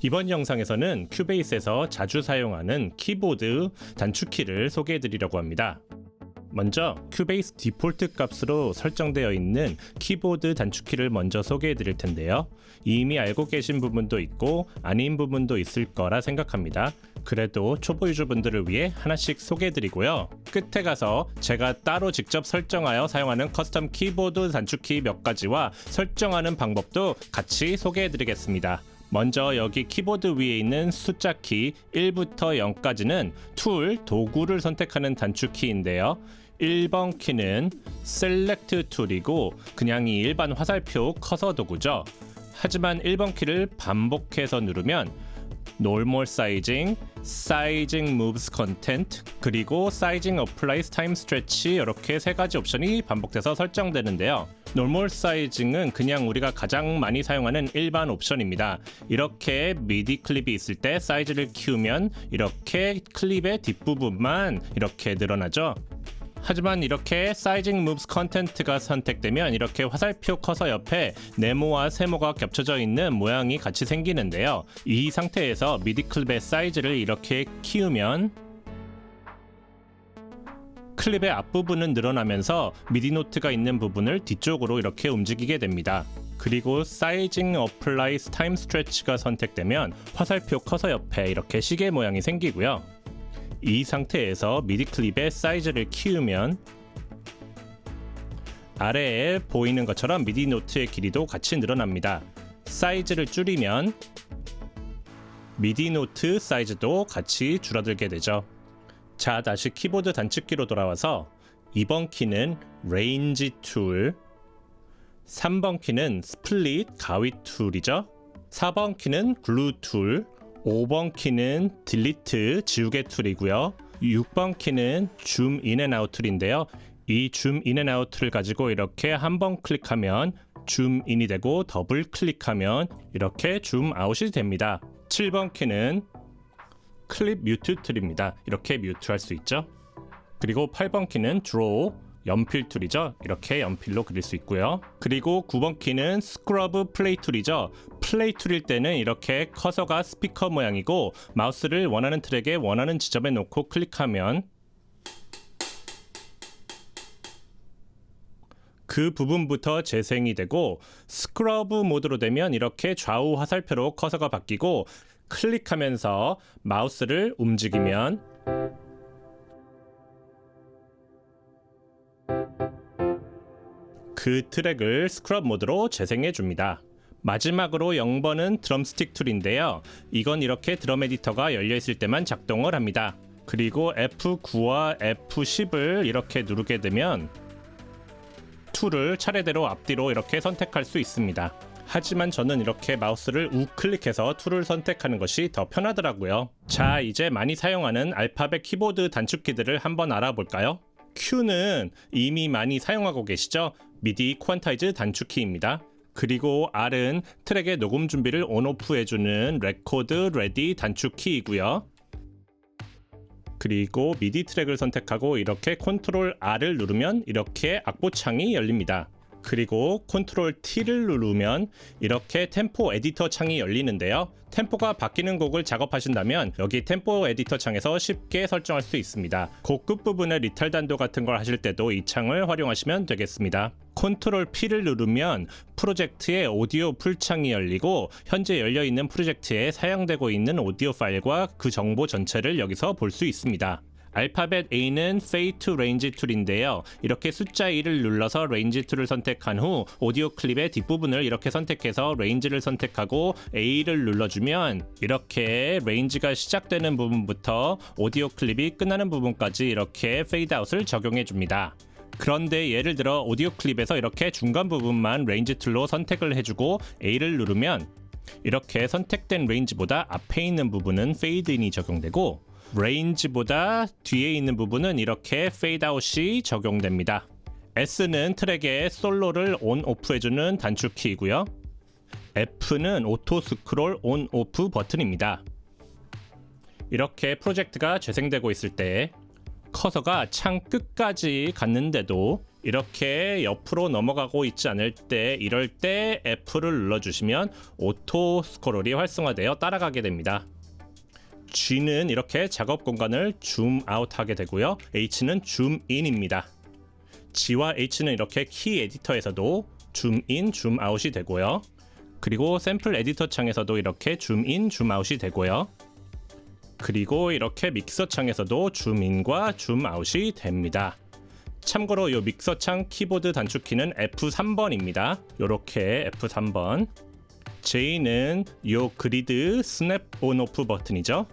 이번 영상에서는 큐베이스에서 자주 사용하는 키보드 단축키를 소개해 드리려고 합니다. 먼저 큐베이스 디폴트 값으로 설정되어 있는 키보드 단축키를 먼저 소개해 드릴 텐데요. 이미 알고 계신 부분도 있고 아닌 부분도 있을 거라 생각합니다. 그래도 초보 유저분들을 위해 하나씩 소개해 드리고요. 끝에 가서 제가 따로 직접 설정하여 사용하는 커스텀 키보드 단축키 몇 가지와 설정하는 방법도 같이 소개해 드리겠습니다. 먼저 여기 키보드 위에 있는 숫자 키 1부터 0까지는 툴, 도구를 선택하는 단축키인데요. 1번 키는 셀렉트 툴이고 그냥 이 일반 화살표 커서 도구죠. 하지만 1번 키를 반복해서 누르면 Normal Sizing, Sizing Moves Content, 그리고 Sizing Applies Time Stretch 이렇게 세 가지 옵션이 반복돼서 설정되는데요. Normal Sizing은 그냥 우리가 가장 많이 사용하는 일반 옵션입니다. 이렇게 미디 클립이 있을 때 사이즈를 키우면 이렇게 클립의 뒷부분만 이렇게 늘어나죠. 하지만 이렇게 Sizing Moves Content가 선택되면 이렇게 화살표 커서 옆에 네모와 세모가 겹쳐져 있는 모양이 같이 생기는데요. 이 상태에서 미디 클립의 사이즈를 이렇게 키우면 클립의 앞부분은 늘어나면서 미디 노트가 있는 부분을 뒤쪽으로 이렇게 움직이게 됩니다. 그리고 Sizing Applies Time Stretch가 선택되면 화살표 커서 옆에 이렇게 시계 모양이 생기고요. 이 상태에서 미디 클립의 사이즈를 키우면 아래에 보이는 것처럼 미디 노트의 길이도 같이 늘어납니다. 사이즈를 줄이면 미디 노트 사이즈도 같이 줄어들게 되죠. 자, 다시 키보드 단축키로 돌아와서 2번 키는 레인지 툴, 3번 키는 스플릿 가위 툴이죠. 4번 키는 글루 툴, 5번 키는 딜리트 지우개 툴이고요. 6번 키는 줌 인 앤 아웃 툴인데요. 이 줌 인 앤 아웃 툴을 가지고 이렇게 한번 클릭하면 줌 인이 되고 더블 클릭하면 이렇게 줌 아웃이 됩니다. 7번 키는 클립 뮤트 툴입니다. 이렇게 뮤트할 수 있죠. 그리고 8번 키는 드로우 연필 툴이죠. 이렇게 연필로 그릴 수 있고요. 그리고 9번 키는 스크러브 플레이 툴이죠. 플레이 툴일 때는 이렇게 커서가 스피커 모양이고 마우스를 원하는 트랙에 원하는 지점에 놓고 클릭하면 그 부분부터 재생이 되고, 스크러브 모드로 되면 이렇게 좌우 화살표로 커서가 바뀌고 클릭하면서 마우스를 움직이면 그 트랙을 스크럽 모드로 재생해 줍니다. 마지막으로 0번은 드럼스틱 툴인데요. 이건 이렇게 드럼 에디터가 열려 있을 때만 작동을 합니다. 그리고 F9와 F10을 이렇게 누르게 되면 툴을 차례대로 앞뒤로 이렇게 선택할 수 있습니다. 하지만 저는 이렇게 마우스를 우클릭해서 툴을 선택하는 것이 더 편하더라고요. 자, 이제 많이 사용하는 알파벳 키보드 단축키들을 한번 알아볼까요? Q는 이미 많이 사용하고 계시죠? 미디 퀀타이즈 단축키입니다. 그리고 R은 트랙의 녹음 준비를 온오프 해주는 레코드 레디 단축키이고요. 그리고 미디 트랙을 선택하고 이렇게 컨트롤 R을 누르면 이렇게 악보창이 열립니다. 그리고 컨트롤 T를 누르면 이렇게 템포 에디터 창이 열리는데요. 템포가 바뀌는 곡을 작업하신다면 여기 템포 에디터 창에서 쉽게 설정할 수 있습니다. 곡 끝부분에 리탈단도 같은 걸 하실 때도 이 창을 활용하시면 되겠습니다. 컨트롤 P를 누르면 프로젝트의 오디오 풀창이 열리고 현재 열려있는 프로젝트에 사용되고 있는 오디오 파일과 그 정보 전체를 여기서 볼 수 있습니다. 알파벳 A는 Fade to Range 툴인데요. 이렇게 숫자 1을 눌러서 Range 툴을 선택한 후 오디오 클립의 뒷부분을 이렇게 선택해서 Range를 선택하고 A를 눌러주면 이렇게 Range가 시작되는 부분부터 오디오 클립이 끝나는 부분까지 이렇게 Fade Out을 적용해 줍니다. 그런데 예를 들어 오디오 클립에서 이렇게 중간 부분만 Range 툴로 선택을 해주고 A를 누르면 이렇게 선택된 레인지보다 앞에 있는 부분은 Fade In이 적용되고 레인지보다 뒤에 있는 부분은 이렇게 페이드 아웃이 적용됩니다. S는 트랙의 솔로를 온 오프 해주는 단축키이고요. F는 오토 스크롤 온 오프 버튼입니다. 이렇게 프로젝트가 재생되고 있을 때 커서가 창 끝까지 갔는데도 이렇게 옆으로 넘어가고 있지 않을 때 이럴 때 F를 눌러주시면 오토 스크롤이 활성화되어 따라가게 됩니다. G는 이렇게 작업 공간을 줌 아웃하게 되고요. H는 줌 인입니다. G와 H는 이렇게 키 에디터에서도 줌 인, 줌 아웃이 되고요. 그리고 샘플 에디터 창에서도 이렇게 줌 인, 줌 아웃이 되고요. 그리고 이렇게 믹서 창에서도 줌 인과 줌 아웃이 됩니다. 참고로 이 믹서 창 키보드 단축키는 F3번입니다. 이렇게 F3번. J는 이 그리드 스냅 온 오프 버튼이죠.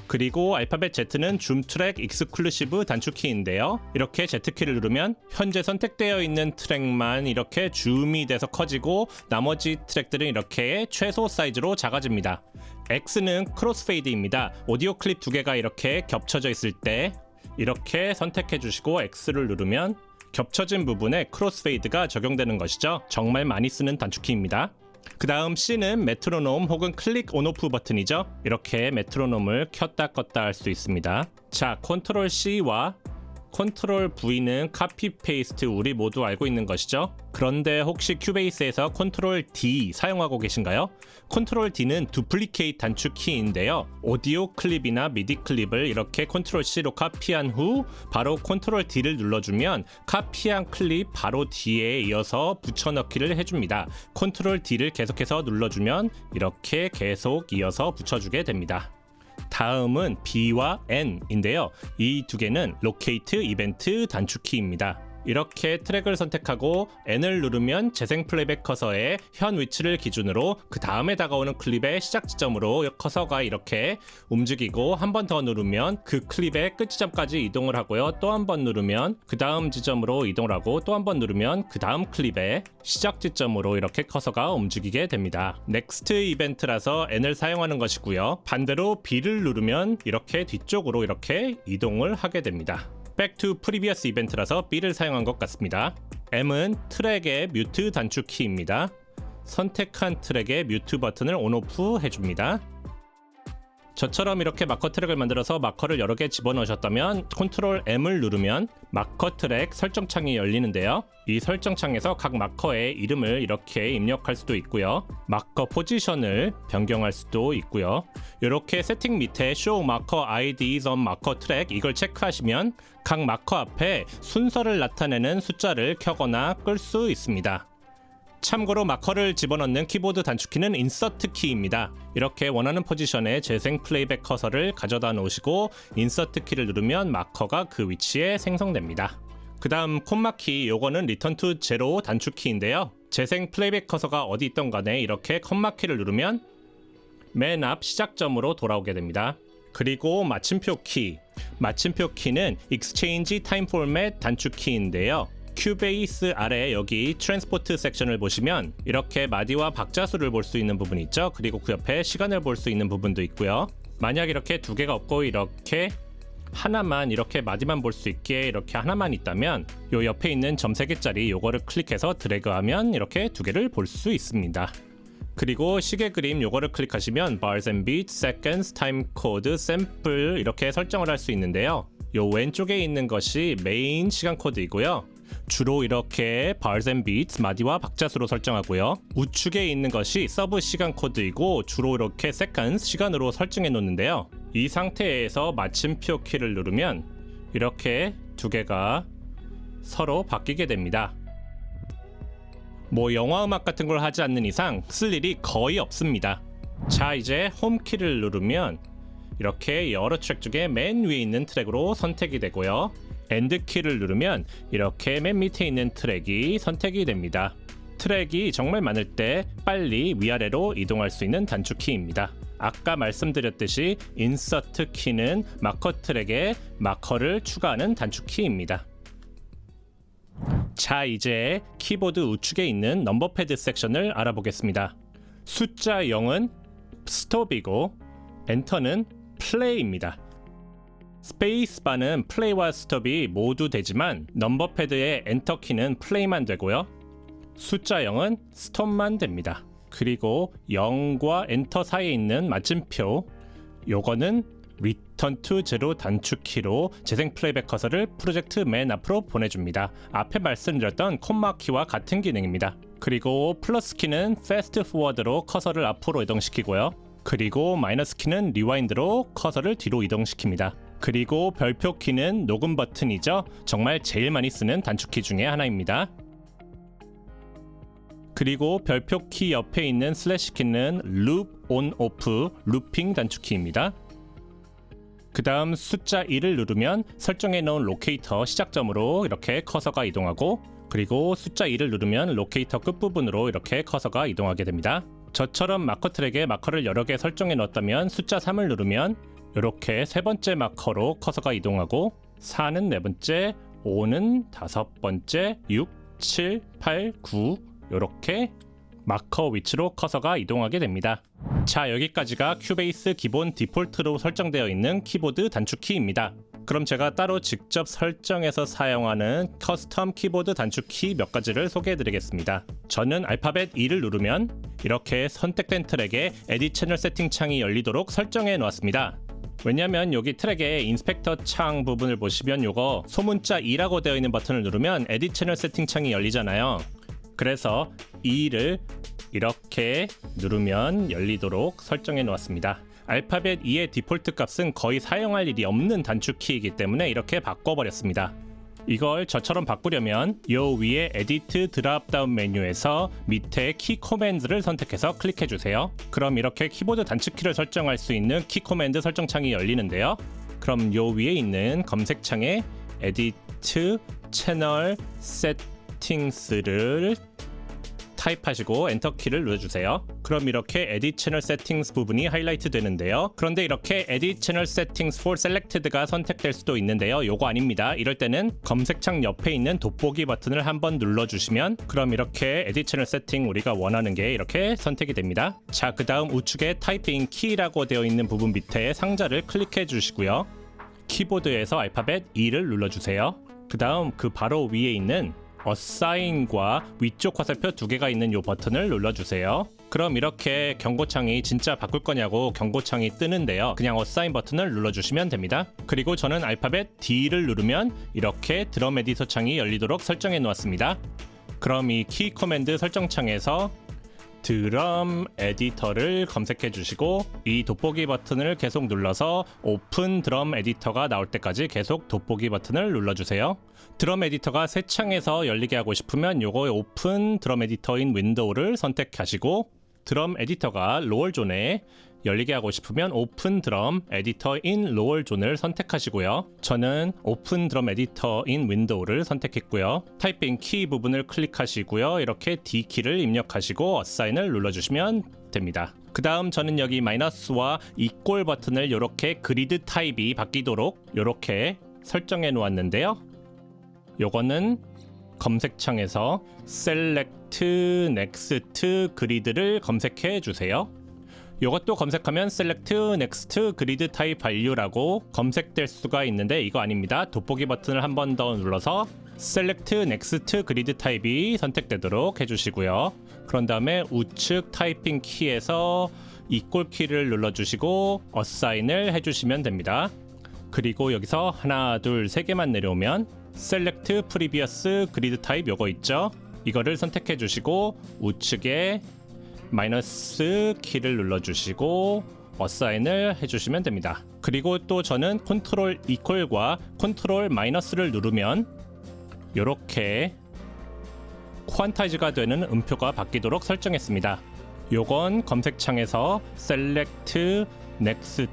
그리고 알파벳 Z는 줌 트랙 익스클루시브 단축키인데요. 이렇게 Z키를 누르면 현재 선택되어 있는 트랙만 이렇게 줌이 돼서 커지고 나머지 트랙들은 이렇게 최소 사이즈로 작아집니다. X는 크로스페이드입니다. 오디오 클립 두 개가 이렇게 겹쳐져 있을 때 이렇게 선택해 주시고 X를 누르면 겹쳐진 부분에 크로스페이드가 적용되는 것이죠. 정말 많이 쓰는 단축키입니다. 그 다음 C는 메트로놈 혹은 클릭 온오프 버튼이죠. 이렇게 메트로놈을 켰다 껐다 할 수 있습니다. 자, 컨트롤 C와 컨트롤 V는 카피 페이스트 우리 모두 알고 있는 것이죠. 그런데 혹시 큐베이스에서 컨트롤 D 사용하고 계신가요? 컨트롤 D는 두플리케이트 단축키인데요. 오디오 클립이나 미디 클립을 이렇게 컨트롤 C로 카피한 후 바로 컨트롤 D를 눌러주면 카피한 클립 바로 뒤에 이어서 붙여넣기를 해줍니다. 컨트롤 D를 계속해서 눌러주면 이렇게 계속 이어서 붙여주게 됩니다. 다음은 B와 N인데요. 이 두 개는 로케이트 이벤트 단축키입니다. 이렇게 트랙을 선택하고 N을 누르면 재생 플레이백 커서의 현 위치를 기준으로 그 다음에 다가오는 클립의 시작 지점으로 커서가 이렇게 움직이고 한 번 더 누르면 그 클립의 끝 지점까지 이동을 하고요. 또 한 번 누르면 그 다음 지점으로 이동을 하고 또 한 번 누르면 그 다음 클립의 시작 지점으로 이렇게 커서가 움직이게 됩니다. 넥스트 이벤트라서 N을 사용하는 것이고요. 반대로 B를 누르면 이렇게 뒤쪽으로 이렇게 이동을 하게 됩니다. Back to Previous 이벤트라서 B를 사용한 것 같습니다. M은 트랙의 뮤트 단축키입니다. 선택한 트랙의 뮤트 버튼을 온오프 해줍니다. 저처럼 이렇게 마커 트랙을 만들어서 마커를 여러 개 집어넣으셨다면 컨트롤 M을 누르면 마커 트랙 설정창이 열리는데요. 이 설정창에서 각 마커의 이름을 이렇게 입력할 수도 있고요. 마커 포지션을 변경할 수도 있고요. 이렇게 세팅 밑에 Show Marker IDs on Marker Track 이걸 체크하시면 각 마커 앞에 순서를 나타내는 숫자를 켜거나 끌 수 있습니다. 참고로 마커를 집어넣는 키보드 단축키는 인서트 키입니다. 이렇게 원하는 포지션에 재생 플레이백 커서를 가져다 놓으시고 인서트 키를 누르면 마커가 그 위치에 생성됩니다. 그 다음 콤마키, 요거는 리턴 투 제로 단축키인데요. 재생 플레이백 커서가 어디 있던 간에 이렇게 콤마키를 누르면 맨 앞 시작점으로 돌아오게 됩니다. 그리고 마침표 키, 마침표 키는 Exchange Time Format 단축키인데요. 큐베이스 아래 여기 트랜스포트 섹션을 보시면 이렇게 마디와 박자 수를 볼 수 있는 부분이 있죠. 그리고 그 옆에 시간을 볼 수 있는 부분도 있고요. 만약 이렇게 두 개가 없고 이렇게 하나만 이렇게 마디만 볼 수 있게 이렇게 하나만 있다면 요 옆에 있는 점 3개짜리 요거를 클릭해서 드래그하면 이렇게 두 개를 볼 수 있습니다. 그리고 시계 그림 요거를 클릭하시면 bars and beats, seconds, time code, sample 이렇게 설정을 할 수 있는데요. 요 왼쪽에 있는 것이 메인 시간 코드이고요. 주로 이렇게 bars and beats 마디와 박자수로 설정하고요. 우측에 있는 것이 서브 시간 코드이고 주로 이렇게 seconds 시간으로 설정해 놓는데요. 이 상태에서 마침표 키를 누르면 이렇게 두 개가 서로 바뀌게 됩니다. 뭐 영화 음악 같은 걸 하지 않는 이상 쓸 일이 거의 없습니다. 자, 이제 홈 키를 누르면 이렇게 여러 트랙 중에 맨 위에 있는 트랙으로 선택이 되고요. 엔드 키를 누르면 이렇게 맨 밑에 있는 트랙이 선택이 됩니다. 트랙이 정말 많을 때 빨리 위아래로 이동할 수 있는 단축키입니다. 아까 말씀드렸듯이 인서트 키는 마커 트랙에 마커를 추가하는 단축키입니다. 자, 이제 키보드 우측에 있는 넘버 패드 섹션을 알아보겠습니다. 숫자 0은 스톱이고 엔터는 플레이입니다. 스페이스바는 플레이와 스톱이 모두 되지만 넘버 패드의 엔터 키는 플레이만 되고요. 숫자 0은 스톱만 됩니다. 그리고 0과 엔터 사이에 있는 마침표 요거는 리턴 Return to Zero 단축키로 재생 플레이백 커서를 프로젝트 맨 앞으로 보내줍니다. 앞에 말씀드렸던 콤마 키와 같은 기능입니다. 그리고 플러스 키는 Fast Forward로 커서를 앞으로 이동시키고요. 그리고 마이너스 키는 리와인드로 커서를 뒤로 이동시킵니다. 그리고 별표 키는 녹음 버튼이죠. 정말 제일 많이 쓰는 단축키 중에 하나입니다. 그리고 별표 키 옆에 있는 슬래시 키는 Loop On Off, 루핑 단축키입니다. 그 다음 숫자 1을 누르면 설정해 놓은 로케이터 시작점으로 이렇게 커서가 이동하고, 그리고 숫자 2를 누르면 로케이터 끝부분으로 이렇게 커서가 이동하게 됩니다. 저처럼 마커 트랙에 마커를 여러 개 설정해 놓았다면 숫자 3을 누르면 이렇게 세 번째 마커로 커서가 이동하고, 4는 네 번째, 5는 다섯 번째, 6, 7, 8, 9 이렇게 마커 위치로 커서가 이동하게 됩니다. 자, 여기까지가 큐베이스 기본 디폴트로 설정되어 있는 키보드 단축키입니다. 그럼 제가 따로 직접 설정해서 사용하는 커스텀 키보드 단축키 몇 가지를 소개해 드리겠습니다. 저는 알파벳 E를 누르면 이렇게 선택된 트랙에 에딧 채널 세팅 창이 열리도록 설정해 놓았습니다. 왜냐면 여기 트랙의 인스펙터 창 부분을 보시면 요거 소문자 E라고 되어 있는 버튼을 누르면 에딧 채널 세팅 창이 열리잖아요. 그래서 E를 이렇게 누르면 열리도록 설정해 놓았습니다. 알파벳 E의 디폴트 값은 거의 사용할 일이 없는 단축키이기 때문에 이렇게 바꿔버렸습니다. 이걸 저처럼 바꾸려면 요 위에 에디트 드랍다운 메뉴에서 밑에 키 코맨드를 선택해서 클릭해주세요. 그럼 이렇게 키보드 단축키를 설정할 수 있는 키 코맨드 설정창이 열리는데요. 그럼 요 위에 있는 검색창에 에디트 채널 세팅스를 타입하시고 엔터키를 눌러주세요. 그럼 이렇게 Edit Channel Settings 부분이 하이라이트 되는데요. 그런데 이렇게 Edit Channel Settings for Selected가 선택될 수도 있는데요. 요거 아닙니다. 이럴 때는 검색창 옆에 있는 돋보기 버튼을 한번 눌러주시면 그럼 이렇게 Edit Channel Setting 우리가 원하는 게 이렇게 선택이 됩니다. 자, 그 다음 우측에 타이핑 키라고 되어 있는 부분 밑에 상자를 클릭해 주시고요. 키보드에서 알파벳 E를 눌러주세요. 그 다음 그 바로 위에 있는 어사인과 위쪽 화살표 두 개가 있는 이 버튼을 눌러주세요. 그럼 이렇게 경고창이 진짜 바꿀 거냐고 경고창이 뜨는데요. 그냥 어사인 버튼을 눌러주시면 됩니다. 그리고 저는 알파벳 D를 누르면 이렇게 드럼 에디터 창이 열리도록 설정해 놓았습니다. 그럼 이 키 커맨드 설정창에서 드럼 에디터를 검색해 주시고 이 돋보기 버튼을 계속 눌러서 오픈 드럼 에디터가 나올 때까지 계속 돋보기 버튼을 눌러주세요. 드럼 에디터가 새 창에서 열리게 하고 싶으면 요거 오픈 드럼 에디터인 윈도우를 선택하시고 드럼 에디터가 로얼 존에 열리게 하고 싶으면 오픈 드럼 에디터인 로얼 존을 선택하시고요. 저는 오픈 드럼 에디터인 윈도우를 선택했고요. 타이핑 키 부분을 클릭하시고요. 이렇게 D 키를 입력하시고 어사인을 눌러주시면 됩니다. 그 다음 저는 여기 마이너스와 이꼴 버튼을 이렇게 그리드 타입이 바뀌도록 이렇게 설정해 놓았는데요. 요거는 검색창에서 Select Next Grid를 검색해 주세요. 이것도 검색하면 Select Next Grid Type Value라고 검색될 수가 있는데 이거 아닙니다. 돋보기 버튼을 한 번 더 눌러서 Select Next Grid Type이 선택되도록 해주시고요. 그런 다음에 우측 타이핑 키에서 이꼴 키를 눌러주시고 어사인을 해주시면 됩니다. 그리고 여기서 하나, 둘, 세 개만 내려오면 Select Previous Grid Type 요거 있죠? 이거를 선택해 주시고 우측에 마이너스 키를 눌러주시고 어사인을 해주시면 됩니다. 그리고 또 저는 컨트롤 이퀄과 컨트롤 마이너스를 누르면 이렇게 퀀타이즈가 되는 음표가 바뀌도록 설정했습니다. 요건 검색창에서 Select Next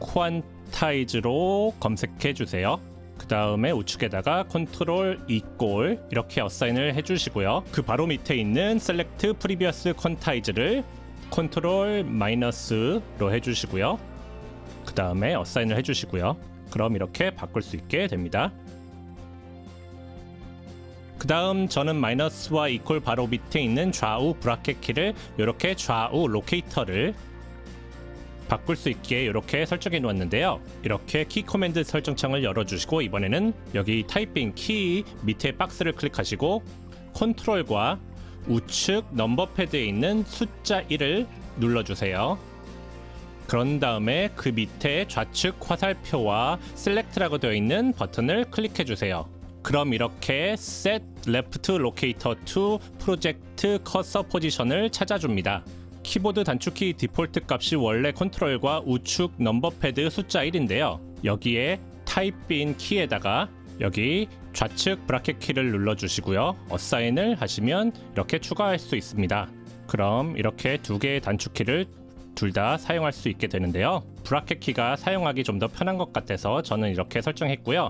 Quantize로 검색해 주세요. 그 다음에 우측에다가 컨트롤 이꼴 이렇게 어사인을 해주시고요. 그 바로 밑에 있는 Select Previous Quantize를 컨트롤 마이너스로 해주시고요. 그 다음에 어사인을 해주시고요. 그럼 이렇게 바꿀 수 있게 됩니다. 그 다음 저는 마이너스와 이퀄 바로 밑에 있는 좌우 브라켓 키를 이렇게 좌우 로케이터를 바꿀 수 있게 이렇게 설정해 놓았는데요. 이렇게 키 코맨드 설정창을 열어주시고 이번에는 여기 타이핑 키 밑에 박스를 클릭하시고 컨트롤과 우측 넘버 패드에 있는 숫자 1을 눌러주세요. 그런 다음에 그 밑에 좌측 화살표와 Select라고 되어 있는 버튼을 클릭해 주세요. 그럼 이렇게 Set Left Locator to Project Cursor Position을 찾아줍니다. 키보드 단축키 디폴트 값이 원래 컨트롤과 우측 넘버패드 숫자 1인데요. 여기에 Type in 키에다가 여기 좌측 브라켓 키를 눌러주시고요. 어사인을 하시면 이렇게 추가할 수 있습니다. 그럼 이렇게 두 개의 단축키를 둘 다 사용할 수 있게 되는데요. 브라켓 키가 사용하기 좀 더 편한 것 같아서 저는 이렇게 설정했고요.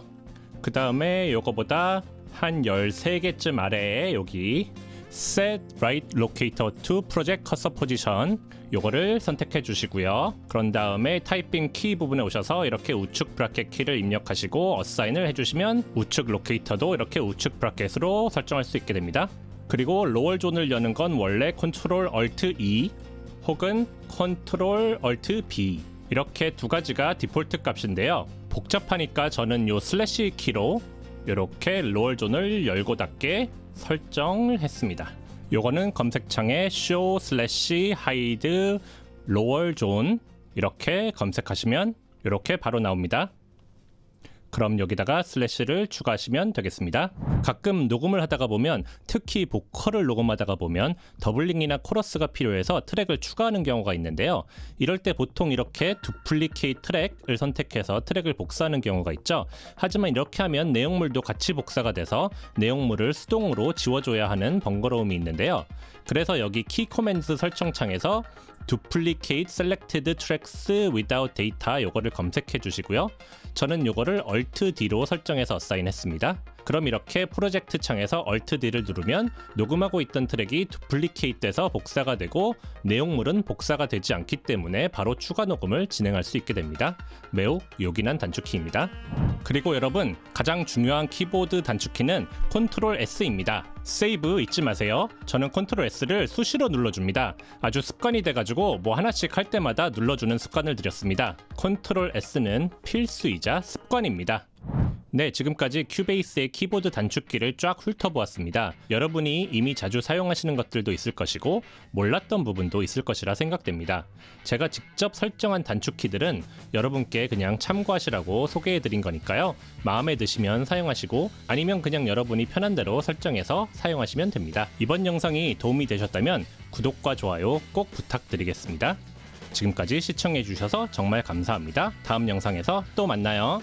그 다음에 요거보다 한 13개쯤 아래에 여기 Set Right Locator to Project Cursor Position 요거를 선택해 주시고요. 그런 다음에 타이핑 키 부분에 오셔서 이렇게 우측 브라켓 키를 입력하시고 어사인을 해주시면 우측 로케이터도 이렇게 우측 브라켓으로 설정할 수 있게 됩니다. 그리고 로얼 존을 여는 건 원래 Ctrl Alt E 혹은 Ctrl Alt B 이렇게 두 가지가 디폴트 값인데요. 복잡하니까 저는 요 슬래시 키로 이렇게 로얼 존을 열고 닫게 설정을 했습니다. 요거는 검색창에 show slash hide lower zone 이렇게 검색하시면 이렇게 바로 나옵니다. 그럼 여기다가 슬래시를 추가하시면 되겠습니다. 가끔 녹음을 하다가 보면 특히 보컬을 녹음하다가 보면 더블링이나 코러스가 필요해서 트랙을 추가하는 경우가 있는데요. 이럴 때 보통 이렇게 두플리케이트 트랙을 선택해서 트랙을 복사하는 경우가 있죠. 하지만 이렇게 하면 내용물도 같이 복사가 돼서 내용물을 수동으로 지워줘야 하는 번거로움이 있는데요. 그래서 여기 키 코맨드 설정창에서 Duplicate Selected Tracks Without Data 요거를 검색해 주시고요. 저는 요거를 Alt D로 설정해서 어사인했습니다. 그럼 이렇게 프로젝트 창에서 Alt D를 누르면 녹음하고 있던 트랙이 두플리케이트 돼서 복사가 되고 내용물은 복사가 되지 않기 때문에 바로 추가 녹음을 진행할 수 있게 됩니다. 매우 요긴한 단축키입니다. 그리고 여러분 가장 중요한 키보드 단축키는 Ctrl S입니다. 세이브 잊지 마세요. 저는 Ctrl S를 수시로 눌러줍니다. 아주 습관이 돼가지고 뭐 하나씩 할 때마다 눌러주는 습관을 들였습니다. Ctrl S는 필수이자 습관입니다. 네, 지금까지 큐베이스의 키보드 단축키를 쫙 훑어보았습니다. 여러분이 이미 자주 사용하시는 것들도 있을 것이고 몰랐던 부분도 있을 것이라 생각됩니다. 제가 직접 설정한 단축키들은 여러분께 그냥 참고하시라고 소개해드린 거니까요. 마음에 드시면 사용하시고 아니면 그냥 여러분이 편한 대로 설정해서 사용하시면 됩니다. 이번 영상이 도움이 되셨다면 구독과 좋아요 꼭 부탁드리겠습니다. 지금까지 시청해주셔서 정말 감사합니다. 다음 영상에서 또 만나요.